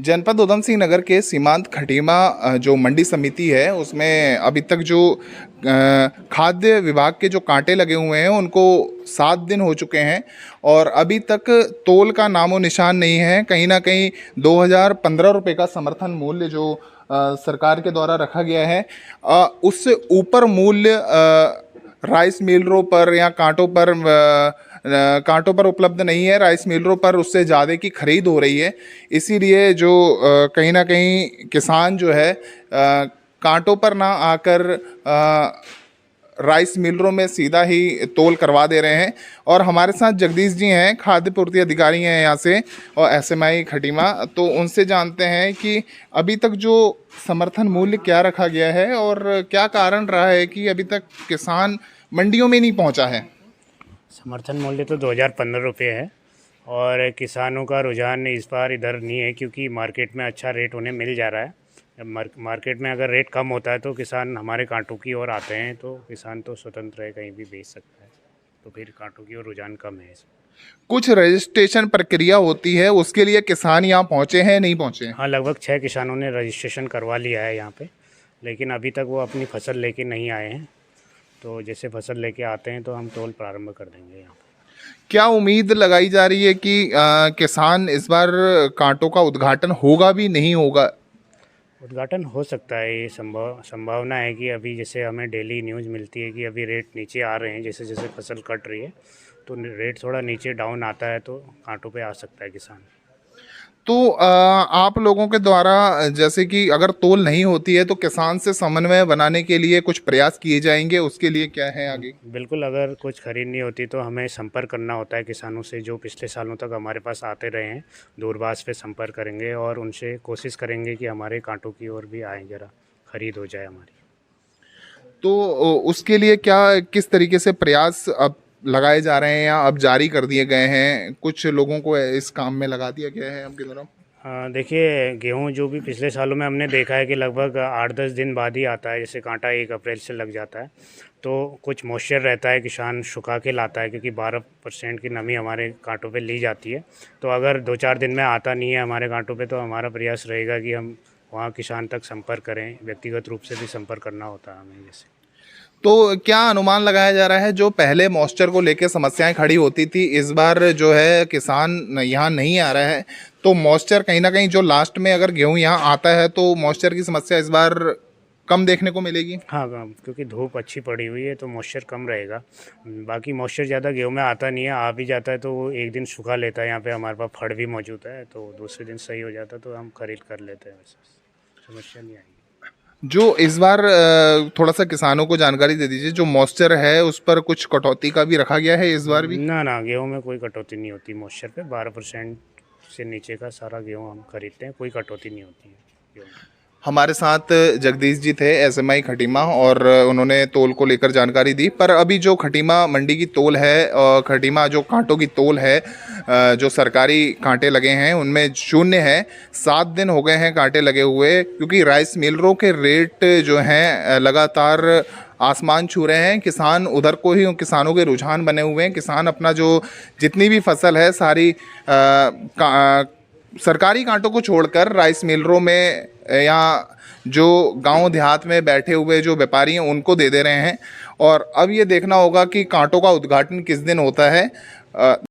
जनपद उधम सिंह नगर के सीमांत खटीमा जो मंडी समिति है उसमें अभी तक जो खाद्य विभाग के जो कांटे लगे हुए हैं उनको 7 दिन हो चुके हैं और अभी तक तोल का नामो निशान नहीं है। कहीं ना कहीं 2015 रुपये का समर्थन मूल्य जो सरकार के द्वारा रखा गया है उससे ऊपर मूल्य राइस मिलरों पर या कांटों पर उपलब्ध नहीं है। राइस मिलरों पर उससे ज़्यादा की खरीद हो रही है। इसीलिए जो कहीं ना कहीं किसान जो है कांटों पर ना आकर राइस मिलरों में सीधा ही तोल करवा दे रहे हैं। और हमारे साथ जगदीश जी हैं, खाद्य पूर्ति अधिकारी हैं यहाँ से और एसएमआई खटीमा, तो उनसे जानते हैं कि अभी तक जो समर्थन मूल्य क्या रखा गया है और क्या कारण रहा है कि अभी तक किसान मंडियों में नहीं पहुँचा है। समर्थन मूल्य तो 2015 रुपये है और किसानों का रुझान इस बार इधर नहीं है क्योंकि मार्केट में अच्छा रेट उन्हें मिल जा रहा है। मार्केट में अगर रेट कम होता है तो किसान हमारे कांटों की ओर आते हैं, तो किसान तो स्वतंत्र है, कहीं भी बेच सकता है, तो फिर कांटों की ओर रुझान कम है। कुछ रजिस्ट्रेशन प्रक्रिया होती है, उसके लिए किसान यहाँ पहुँचे हैं नहीं पहुँचे? हाँ, लगभग 6 किसानों ने रजिस्ट्रेशन करवा लिया है यहाँ पे, लेकिन अभी तक वो अपनी फसल लेके नहीं आए हैं। तो जैसे फसल लेके आते हैं तो हम तोल प्रारंभ कर देंगे यहाँ पे। क्या उम्मीद लगाई जा रही है कि किसान इस बार कांटों का उद्घाटन होगा भी नहीं होगा? उद्घाटन हो सकता है, ये संभावना है कि अभी जैसे हमें डेली न्यूज़ मिलती है कि अभी रेट नीचे आ रहे हैं, जैसे जैसे फसल कट रही है तो रेट थोड़ा नीचे डाउन आता है तो कांटों पे आ सकता है किसान। तो आप लोगों के द्वारा जैसे कि अगर तोल नहीं होती है तो किसान से समन्वय बनाने के लिए कुछ प्रयास किए जाएंगे, उसके लिए क्या है आगे? बिल्कुल, अगर कुछ खरीद नहीं होती तो हमें संपर्क करना होता है किसानों से, जो पिछले सालों तक हमारे पास आते रहे हैं। दूरभाष पे संपर्क करेंगे और उनसे कोशिश करेंगे कि हमारे कांटों की ओर भी आएँ, ज़रा खरीद हो जाए हमारी। तो उसके लिए क्या किस तरीके से प्रयास अब लगाए जा रहे हैं या अब जारी कर दिए गए हैं? कुछ लोगों को इस काम में लगा दिया गया है आपकी तरफ? देखिए, गेहूँ जो भी पिछले सालों में हमने देखा है कि लगभग 8-10 दिन बाद ही आता है, जैसे कांटा 1 अप्रैल से लग जाता है, तो कुछ मॉइस्चर रहता है, किसान सुखा के लाता है क्योंकि 12% की नमी हमारे कांटों पे ली जाती है। तो अगर 2-4 दिन में आता नहीं है हमारे कांटों पे तो हमारा प्रयास रहेगा कि हम वहाँ किसान तक संपर्क करें, व्यक्तिगत रूप से भी संपर्क करना होता है हमें। जैसे तो क्या अनुमान लगाया जा रहा है, जो पहले मॉइस्चर को लेकर समस्याएं खड़ी होती थी, इस बार जो है किसान यहाँ नहीं आ रहा है, तो मॉइस्चर कहीं ना कहीं जो लास्ट में अगर गेहूँ यहाँ आता है तो मॉइस्चर की समस्या इस बार कम देखने को मिलेगी? हाँ, क्योंकि धूप अच्छी पड़ी हुई है तो मॉइस्चर कम रहेगा। बाकी मॉइस्चर ज़्यादा गेहूँ में आता नहीं है, आ भी जाता है तो वो एक दिन सूखा लेता है। यहाँ पे हमारे पास फड़ भी मौजूद है, तो दूसरे दिन सही हो जाता है तो हम खरीद कर लेते हैं, वैसे समस्या नहीं आएगी। जो इस बार थोड़ा सा किसानों को जानकारी दे दीजिए, जो मॉइस्चर है उस पर कुछ कटौती का भी रखा गया है इस बार भी? ना, गेहूँ में कोई कटौती नहीं होती। मॉइस्चर पे 12% से नीचे का सारा गेहूँ हम खरीदते हैं, कोई कटौती नहीं होती है गेहूँ में। हमारे साथ जगदीश जी थे, एसएमआई खटीमा, और उन्होंने तोल को लेकर जानकारी दी। पर अभी जो खटीमा मंडी की तोल है और खटीमा जो कांटों की तोल है, जो सरकारी कांटे लगे हैं उनमें शून्य है। 7 दिन हो गए हैं कांटे लगे हुए, क्योंकि राइस मिलरों के रेट जो हैं लगातार आसमान छू रहे हैं। किसान उधर को ही, किसानों के रुझान बने हुए हैं। किसान अपना जो जितनी भी फसल है सारी सरकारी कांटों को छोड़कर राइस मिलरों में या जो गांव देहात में बैठे हुए जो व्यापारी हैं उनको दे रहे हैं। और अब ये देखना होगा कि कांटों का उद्घाटन किस दिन होता है।